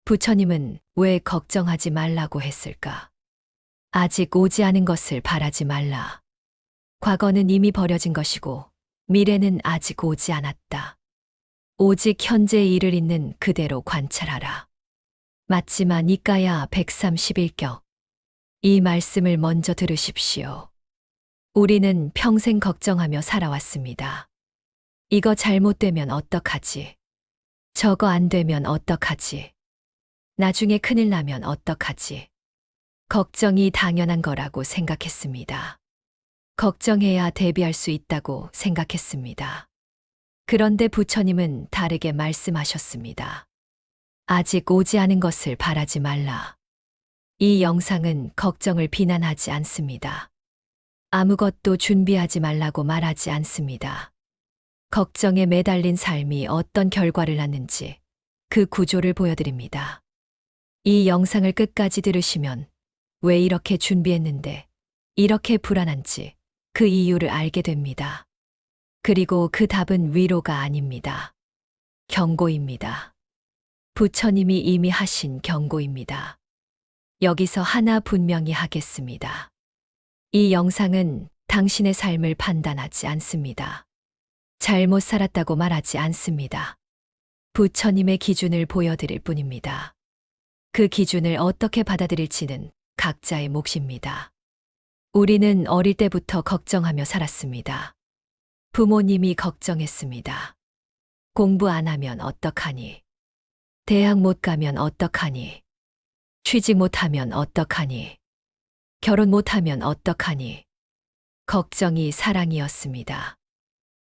부처님은 왜 걱정하지 말라고 했을까? 아직 오지 않은 것을 바라지 말라. 과거는 이미 버려진 것이고 미래는 아직 오지 않았다. 오직 현재의 일을 있는 그대로 관찰하라. 맞지마 니까야 131격. 이 말씀을 먼저 들으십시오. 우리는 평생 걱정하며 살아왔습니다. 이거 잘못되면 어떡하지? 저거 안 되면 어떡하지? 나중에 큰일 나면 어떡하지? 걱정이 당연한 거라고 생각했습니다. 걱정해야 대비할 수 있다고 생각했습니다. 그런데 부처님은 다르게 말씀하셨습니다. 아직 오지 않은 것을 바라지 말라. 이 영상은 걱정을 비난하지 않습니다. 아무것도 준비하지 말라고 말하지 않습니다. 걱정에 매달린 삶이 어떤 결과를 낳는지 그 구조를 보여드립니다. 이 영상을 끝까지 들으시면 왜 이렇게 준비했는데 이렇게 불안한지 그 이유를 알게 됩니다. 그리고 그 답은 위로가 아닙니다. 경고입니다. 부처님이 이미 하신 경고입니다. 여기서 하나 분명히 하겠습니다. 이 영상은 당신의 삶을 판단하지 않습니다. 잘못 살았다고 말하지 않습니다. 부처님의 기준을 보여드릴 뿐입니다. 그 기준을 어떻게 받아들일지는 각자의 몫입니다. 우리는 어릴 때부터 걱정하며 살았습니다. 부모님이 걱정했습니다. 공부 안 하면 어떡하니? 대학 못 가면 어떡하니? 취직 못하면 어떡하니? 결혼 못하면 어떡하니? 걱정이 사랑이었습니다.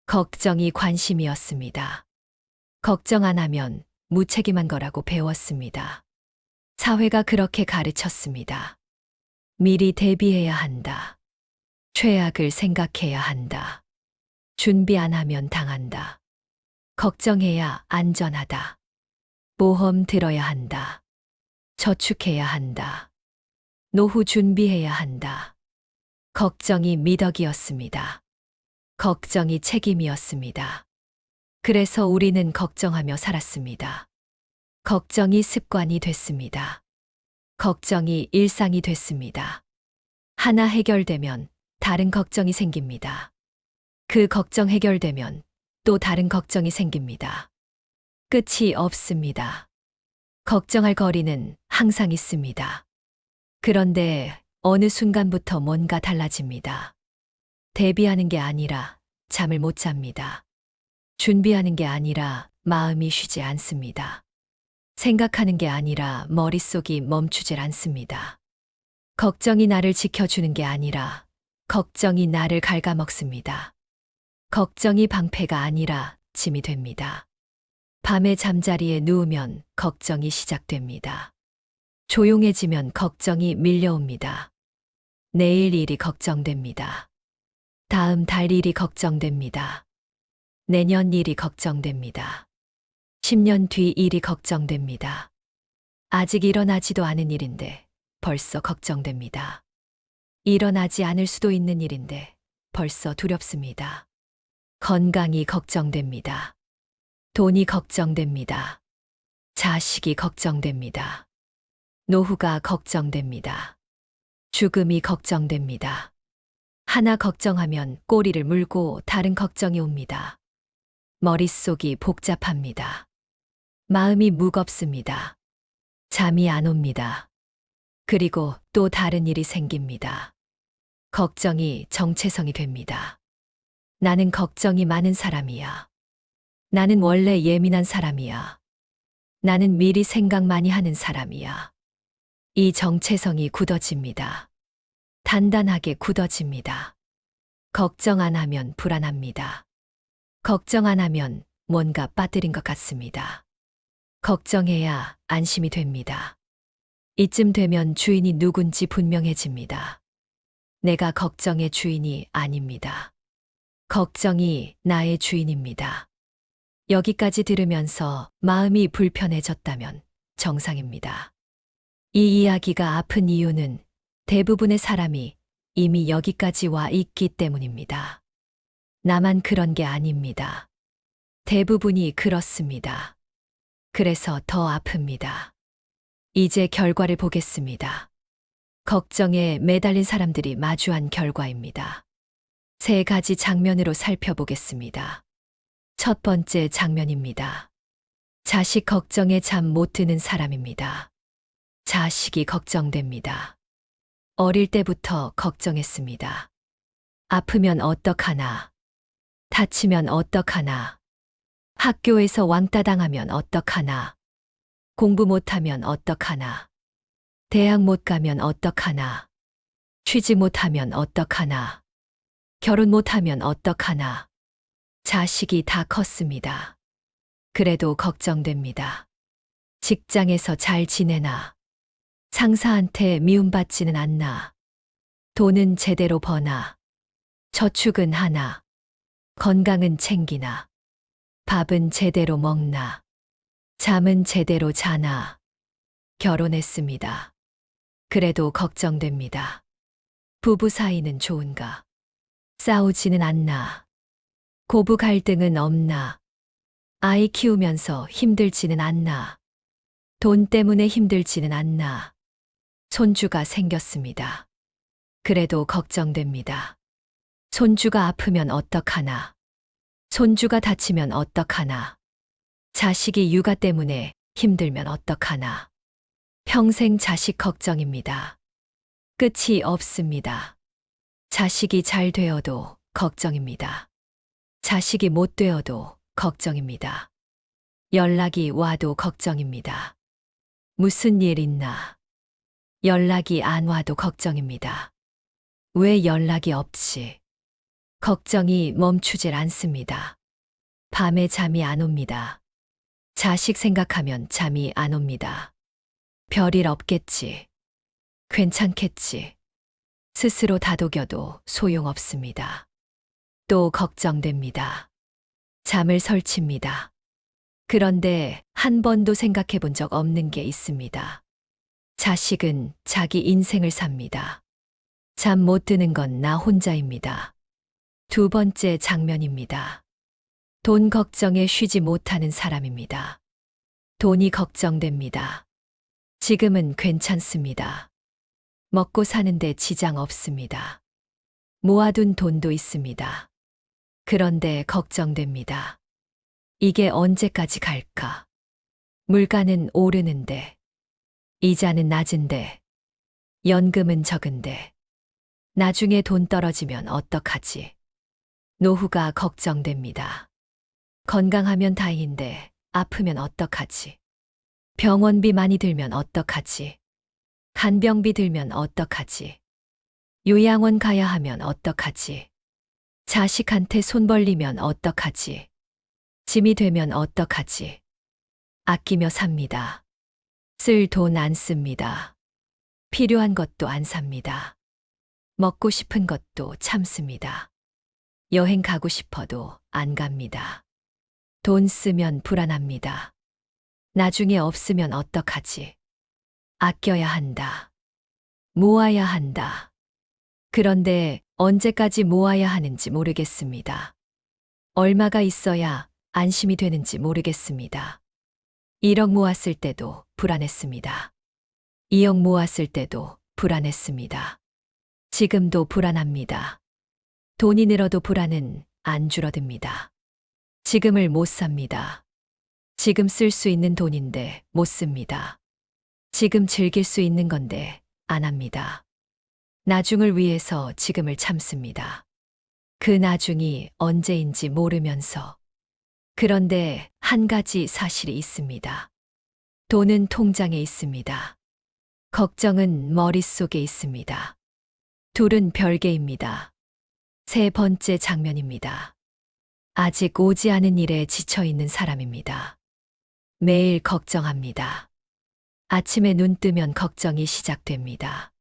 걱정이 관심이었습니다. 걱정 안 하면 무책임한 거라고 배웠습니다. 사회가 그렇게 가르쳤습니다. 미리 대비해야 한다. 최악을 생각해야 한다. 준비 안 하면 당한다. 걱정해야 안전하다. 보험 들어야 한다. 저축해야 한다. 노후 준비해야 한다. 걱정이 미덕이었습니다. 걱정이 책임이었습니다. 그래서 우리는 걱정하며 살았습니다. 걱정이 습관이 됐습니다. 걱정이 일상이 됐습니다. 하나 해결되면 다른 걱정이 생깁니다. 그 걱정 해결되면 또 다른 걱정이 생깁니다. 끝이 없습니다. 걱정할 거리는 항상 있습니다. 그런데 어느 순간부터 뭔가 달라집니다. 대비하는 게 아니라 잠을 못 잡니다. 준비하는 게 아니라 마음이 쉬지 않습니다. 생각하는 게 아니라 머릿속이 멈추질 않습니다. 걱정이 나를 지켜주는 게 아니라 걱정이 나를 갉아먹습니다. 걱정이 방패가 아니라 짐이 됩니다. 밤에 잠자리에 누우면 걱정이 시작됩니다. 조용해지면 걱정이 밀려옵니다. 내일 일이 걱정됩니다. 다음 달 일이 걱정됩니다. 내년 일이 걱정됩니다. 10년 뒤 일이 걱정됩니다. 아직 일어나지도 않은 일인데 벌써 걱정됩니다. 일어나지 않을 수도 있는 일인데 벌써 두렵습니다. 건강이 걱정됩니다. 돈이 걱정됩니다. 자식이 걱정됩니다. 노후가 걱정됩니다. 죽음이 걱정됩니다. 하나 걱정하면 꼬리를 물고 다른 걱정이 옵니다. 머릿속이 복잡합니다. 마음이 무겁습니다. 잠이 안 옵니다. 그리고 또 다른 일이 생깁니다. 걱정이 정체성이 됩니다. 나는 걱정이 많은 사람이야. 나는 원래 예민한 사람이야. 나는 미리 생각 많이 하는 사람이야. 이 정체성이 굳어집니다. 단단하게 굳어집니다. 걱정 안 하면 불안합니다. 걱정 안 하면 뭔가 빠뜨린 것 같습니다. 걱정해야 안심이 됩니다. 이쯤 되면 주인이 누군지 분명해집니다. 내가 걱정의 주인이 아닙니다. 걱정이 나의 주인입니다. 여기까지 들으면서 마음이 불편해졌다면 정상입니다. 이 이야기가 아픈 이유는 대부분의 사람이 이미 여기까지 와 있기 때문입니다. 나만 그런 게 아닙니다. 대부분이 그렇습니다. 그래서 더 아픕니다. 이제 결과를 보겠습니다. 걱정에 매달린 사람들이 마주한 결과입니다. 세 가지 장면으로 살펴보겠습니다. 첫 번째 장면입니다. 자식 걱정에 잠 못 드는 사람입니다. 자식이 걱정됩니다. 어릴 때부터 걱정했습니다. 아프면 어떡하나? 다치면 어떡하나? 학교에서 왕따 당하면 어떡하나? 공부 못하면 어떡하나? 대학 못 가면 어떡하나? 취직 못하면 어떡하나? 결혼 못하면 어떡하나? 자식이 다 컸습니다. 그래도 걱정됩니다. 직장에서 잘 지내나? 상사한테 미움받지는 않나? 돈은 제대로 버나? 저축은 하나? 건강은 챙기나? 밥은 제대로 먹나? 잠은 제대로 자나? 결혼했습니다. 그래도 걱정됩니다. 부부 사이는 좋은가? 싸우지는 않나? 고부 갈등은 없나? 아이 키우면서 힘들지는 않나? 돈 때문에 힘들지는 않나? 손주가 생겼습니다. 그래도 걱정됩니다. 손주가 아프면 어떡하나? 손주가 다치면 어떡하나? 자식이 육아 때문에 힘들면 어떡하나? 평생 자식 걱정입니다. 끝이 없습니다. 자식이 잘 되어도 걱정입니다. 자식이 못 되어도 걱정입니다. 연락이 와도 걱정입니다. 무슨 일 있나? 연락이 안 와도 걱정입니다. 왜 연락이 없지? 걱정이 멈추질 않습니다. 밤에 잠이 안 옵니다. 자식 생각하면 잠이 안 옵니다. 별일 없겠지. 괜찮겠지. 스스로 다독여도 소용없습니다. 또 걱정됩니다. 잠을 설칩니다. 그런데 한 번도 생각해 본 적 없는 게 있습니다. 자식은 자기 인생을 삽니다. 잠 못 드는 건 나 혼자입니다. 두 번째 장면입니다. 돈 걱정에 쉬지 못하는 사람입니다. 돈이 걱정됩니다. 지금은 괜찮습니다. 먹고 사는데 지장 없습니다. 모아둔 돈도 있습니다. 그런데 걱정됩니다. 이게 언제까지 갈까? 물가는 오르는데, 이자는 낮은데, 연금은 적은데, 나중에 돈 떨어지면 어떡하지? 노후가 걱정됩니다. 건강하면 다행인데 아프면 어떡하지? 병원비 많이 들면 어떡하지? 간병비 들면 어떡하지? 요양원 가야 하면 어떡하지? 자식한테 손 벌리면 어떡하지? 짐이 되면 어떡하지? 아끼며 삽니다. 쓸 돈 안 씁니다. 필요한 것도 안 삽니다. 먹고 싶은 것도 참습니다. 여행 가고 싶어도 안 갑니다. 돈 쓰면 불안합니다. 나중에 없으면 어떡하지? 아껴야 한다. 모아야 한다. 그런데 언제까지 모아야 하는지 모르겠습니다. 얼마가 있어야 안심이 되는지 모르겠습니다. 1억 모았을 때도 불안했습니다. 2억 모았을 때도 불안했습니다. 지금도 불안합니다. 돈이 늘어도 불안은 안 줄어듭니다. 지금을 못 삽니다. 지금 쓸 수 있는 돈인데 못 씁니다. 지금 즐길 수 있는 건데 안 합니다. 나중을 위해서 지금을 참습니다. 그 나중이 언제인지 모르면서. 그런데 한 가지 사실이 있습니다. 돈은 통장에 있습니다. 걱정은 머릿속에 있습니다. 둘은 별개입니다. 세 번째 장면입니다. 아직 오지 않은 일에 지쳐 있는 사람입니다. 매일 걱정합니다. 아침에 눈 뜨면 걱정이 시작됩니다.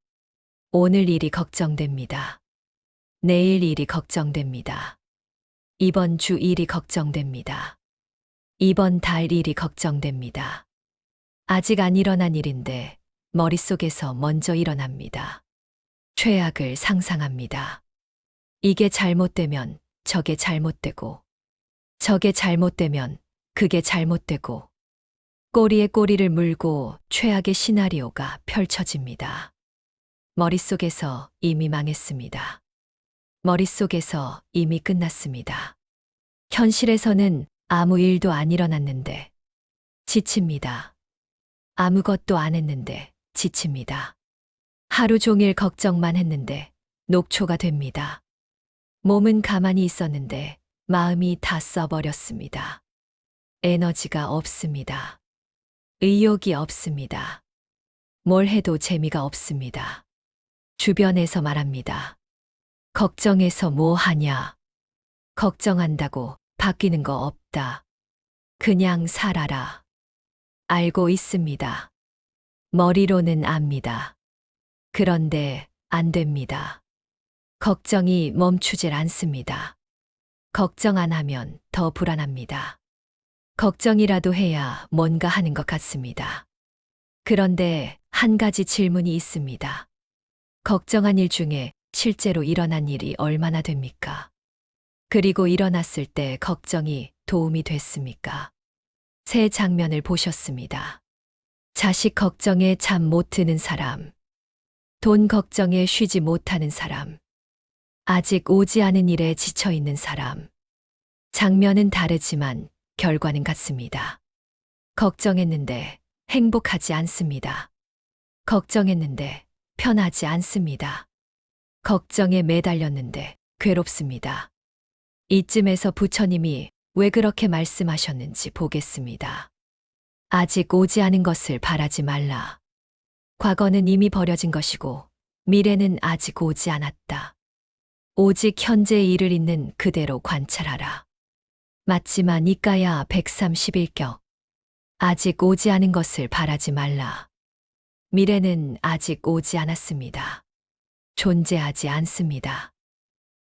오늘 일이 걱정됩니다. 내일 일이 걱정됩니다. 이번 주 일이 걱정됩니다. 이번 달 일이 걱정됩니다. 아직 안 일어난 일인데 머릿속에서 먼저 일어납니다. 최악을 상상합니다. 이게 잘못되면 저게 잘못되고, 저게 잘못되면 그게 잘못되고, 꼬리에 꼬리를 물고 최악의 시나리오가 펼쳐집니다. 머릿속에서 이미 망했습니다. 머릿속에서 이미 끝났습니다. 현실에서는 아무 일도 안 일어났는데 지칩니다. 아무것도 안 했는데 지칩니다. 하루 종일 걱정만 했는데 녹초가 됩니다. 몸은 가만히 있었는데 마음이 다 써버렸습니다. 에너지가 없습니다. 의욕이 없습니다. 뭘 해도 재미가 없습니다. 주변에서 말합니다. 걱정해서 뭐 하냐? 걱정한다고 바뀌는 거 없다. 그냥 살아라. 알고 있습니다. 머리로는 압니다. 그런데 안 됩니다. 걱정이 멈추질 않습니다. 걱정 안 하면 더 불안합니다. 걱정이라도 해야 뭔가 하는 것 같습니다. 그런데 한 가지 질문이 있습니다. 걱정한 일 중에 실제로 일어난 일이 얼마나 됩니까? 그리고 일어났을 때 걱정이 도움이 됐습니까? 새 장면을 보셨습니다. 자식 걱정에 잠 못 드는 사람, 돈 걱정에 쉬지 못하는 사람, 아직 오지 않은 일에 지쳐 있는 사람. 장면은 다르지만 결과는 같습니다. 걱정했는데 행복하지 않습니다. 걱정했는데 편하지 않습니다. 걱정에 매달렸는데 괴롭습니다. 이쯤에서 부처님이 왜 그렇게 말씀하셨는지 보겠습니다. 아직 오지 않은 것을 바라지 말라. 과거는 이미 버려진 것이고 미래는 아직 오지 않았다. 오직 현재의 일을 있는 그대로 관찰하라. 맞지만 이까야 131격. 아직 오지 않은 것을 바라지 말라. 미래는 아직 오지 않았습니다. 존재하지 않습니다.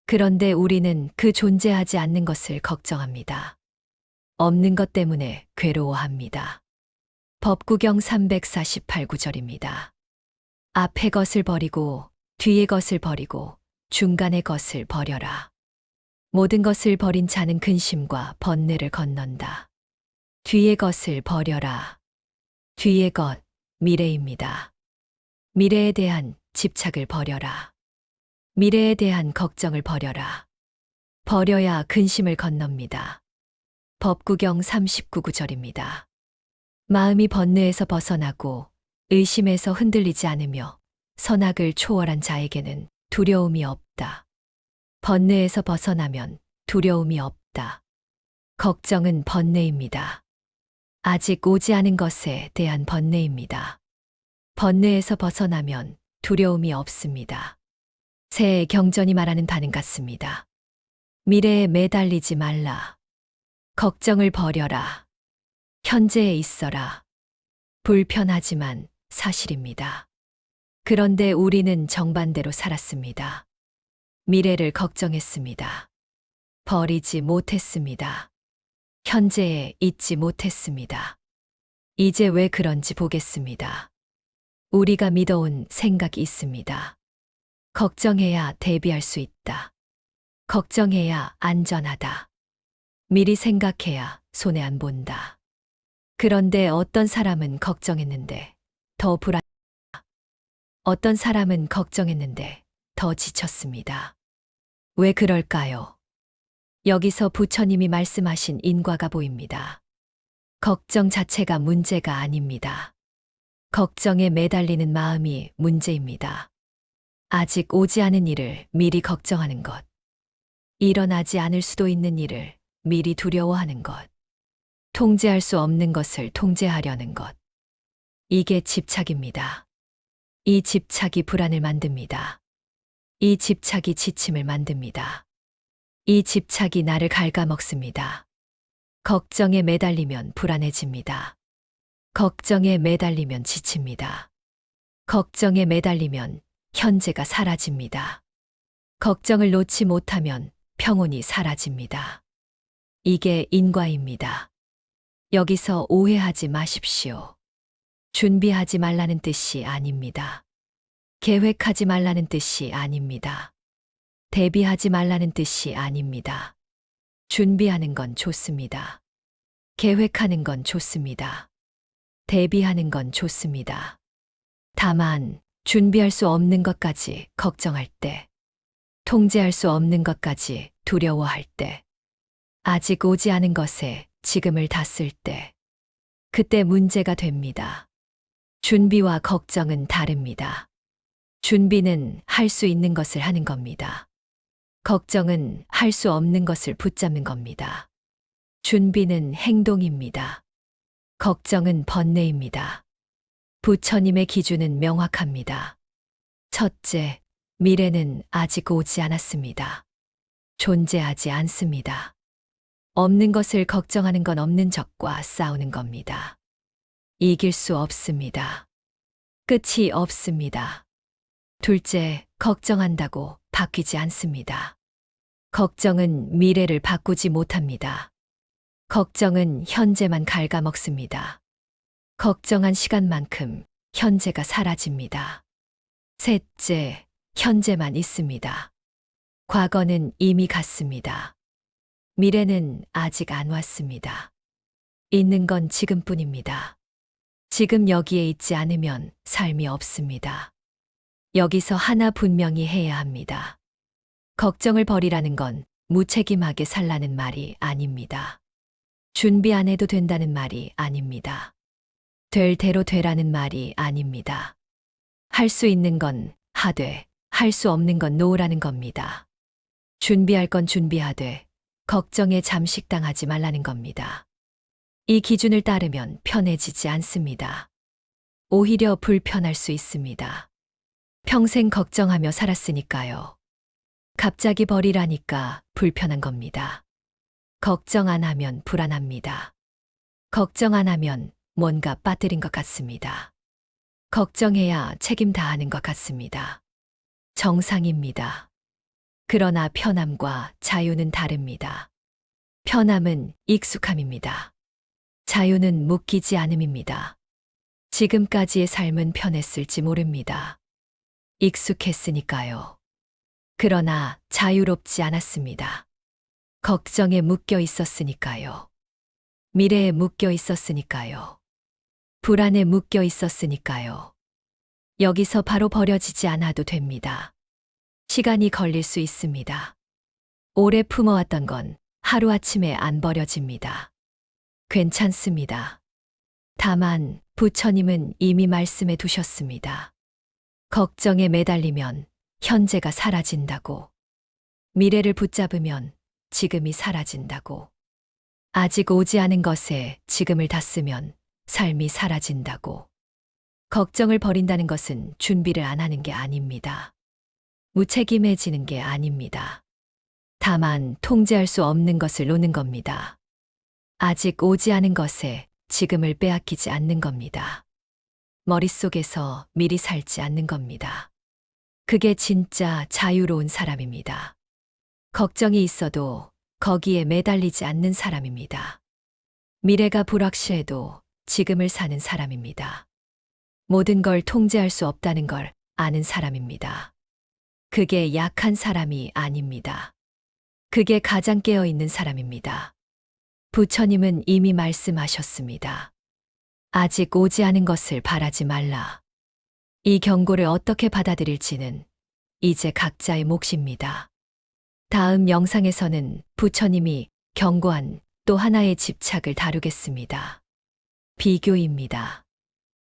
그런데 우리는 그 존재하지 않는 것을 걱정합니다. 없는 것 때문에 괴로워합니다. 법구경 348구절입니다. 앞의 것을 버리고 뒤의 것을 버리고 중간의 것을 버려라. 모든 것을 버린 자는 근심과 번뇌를 건넌다. 뒤의 것을 버려라. 뒤의 것, 미래입니다. 미래에 대한 집착을 버려라. 미래에 대한 걱정을 버려라. 버려야 근심을 건넙니다. 법구경 39구절입니다. 마음이 번뇌에서 벗어나고 의심에서 흔들리지 않으며 선악을 초월한 자에게는 두려움이 없다. 번뇌에서 벗어나면 두려움이 없다. 걱정은 번뇌입니다. 아직 오지 않은 것에 대한 번뇌입니다. 번뇌에서 벗어나면 두려움이 없습니다. 새의 경전이 말하는 바는 같습니다. 미래에 매달리지 말라. 걱정을 버려라. 현재에 있어라. 불편하지만 사실입니다. 그런데 우리는 정반대로 살았습니다. 미래를 걱정했습니다. 버리지 못했습니다. 현재에 있지 못했습니다. 이제 왜 그런지 보겠습니다. 우리가 믿어온 생각이 있습니다. 걱정해야 대비할 수 있다. 걱정해야 안전하다. 미리 생각해야 손해 안 본다. 그런데 어떤 사람은 걱정했는데 더 불안, 어떤 사람은 걱정했는데 더 지쳤습니다. 왜 그럴까요? 여기서 부처님이 말씀하신 인과가 보입니다. 걱정 자체가 문제가 아닙니다. 걱정에 매달리는 마음이 문제입니다. 아직 오지 않은 일을 미리 걱정하는 것. 일어나지 않을 수도 있는 일을 미리 두려워하는 것. 통제할 수 없는 것을 통제하려는 것. 이게 집착입니다. 이 집착이 불안을 만듭니다. 이 집착이 지침을 만듭니다. 이 집착이 나를 갉아먹습니다. 걱정에 매달리면 불안해집니다. 걱정에 매달리면 지칩니다. 걱정에 매달리면 현재가 사라집니다. 걱정을 놓지 못하면 평온이 사라집니다. 이게 인과입니다. 여기서 오해하지 마십시오. 준비하지 말라는 뜻이 아닙니다. 계획하지 말라는 뜻이 아닙니다. 대비하지 말라는 뜻이 아닙니다. 준비하는 건 좋습니다. 계획하는 건 좋습니다. 대비하는 건 좋습니다. 다만 준비할 수 없는 것까지 걱정할 때, 통제할 수 없는 것까지 두려워할 때, 아직 오지 않은 것에 지금을 다 쓸 때, 그때 문제가 됩니다. 준비와 걱정은 다릅니다. 준비는 할 수 있는 것을 하는 겁니다. 걱정은 할 수 없는 것을 붙잡는 겁니다. 준비는 행동입니다. 걱정은 번뇌입니다. 부처님의 기준은 명확합니다. 첫째, 미래는 아직 오지 않았습니다. 존재하지 않습니다. 없는 것을 걱정하는 건 없는 적과 싸우는 겁니다. 이길 수 없습니다. 끝이 없습니다. 둘째, 걱정한다고 바뀌지 않습니다. 걱정은 미래를 바꾸지 못합니다. 걱정은 현재만 갉아먹습니다. 걱정한 시간만큼 현재가 사라집니다. 셋째, 현재만 있습니다. 과거는 이미 갔습니다. 미래는 아직 안 왔습니다. 있는 건 지금뿐입니다. 지금 여기에 있지 않으면 삶이 없습니다. 여기서 하나 분명히 해야 합니다. 걱정을 버리라는 건 무책임하게 살라는 말이 아닙니다. 준비 안 해도 된다는 말이 아닙니다. 될 대로 되라는 말이 아닙니다. 할 수 있는 건 하되, 할 수 없는 건 놓으라는 겁니다. 준비할 건 준비하되, 걱정에 잠식당하지 말라는 겁니다. 이 기준을 따르면 편해지지 않습니다. 오히려 불편할 수 있습니다. 평생 걱정하며 살았으니까요. 갑자기 버리라니까 불편한 겁니다. 걱정 안 하면 불안합니다. 걱정 안 하면 뭔가 빠뜨린 것 같습니다. 걱정해야 책임 다하는 것 같습니다. 정상입니다. 그러나 편함과 자유는 다릅니다. 편함은 익숙함입니다. 자유는 묶이지 않음입니다. 지금까지의 삶은 편했을지 모릅니다. 익숙했으니까요. 그러나 자유롭지 않았습니다. 걱정에 묶여 있었으니까요. 미래에 묶여 있었으니까요. 불안에 묶여 있었으니까요. 여기서 바로 버려지지 않아도 됩니다. 시간이 걸릴 수 있습니다. 오래 품어왔던 건 하루아침에 안 버려집니다. 괜찮습니다. 다만 부처님은 이미 말씀해 두셨습니다. 걱정에 매달리면 현재가 사라진다고. 미래를 붙잡으면 지금이 사라진다고. 아직 오지 않은 것에 지금을 다 쓰면 삶이 사라진다고. 걱정을 버린다는 것은 준비를 안 하는 게 아닙니다. 무책임해지는 게 아닙니다. 다만 통제할 수 없는 것을 놓는 겁니다. 아직 오지 않은 것에 지금을 빼앗기지 않는 겁니다. 머릿속에서 미리 살지 않는 겁니다. 그게 진짜 자유로운 사람입니다. 걱정이 있어도 거기에 매달리지 않는 사람입니다. 미래가 불확실해도 지금을 사는 사람입니다. 모든 걸 통제할 수 없다는 걸 아는 사람입니다. 그게 약한 사람이 아닙니다. 그게 가장 깨어있는 사람입니다. 부처님은 이미 말씀하셨습니다. 아직 오지 않은 것을 바라지 말라. 이 경고를 어떻게 받아들일지는 이제 각자의 몫입니다. 다음 영상에서는 부처님이 경고한 또 하나의 집착을 다루겠습니다. 비교입니다.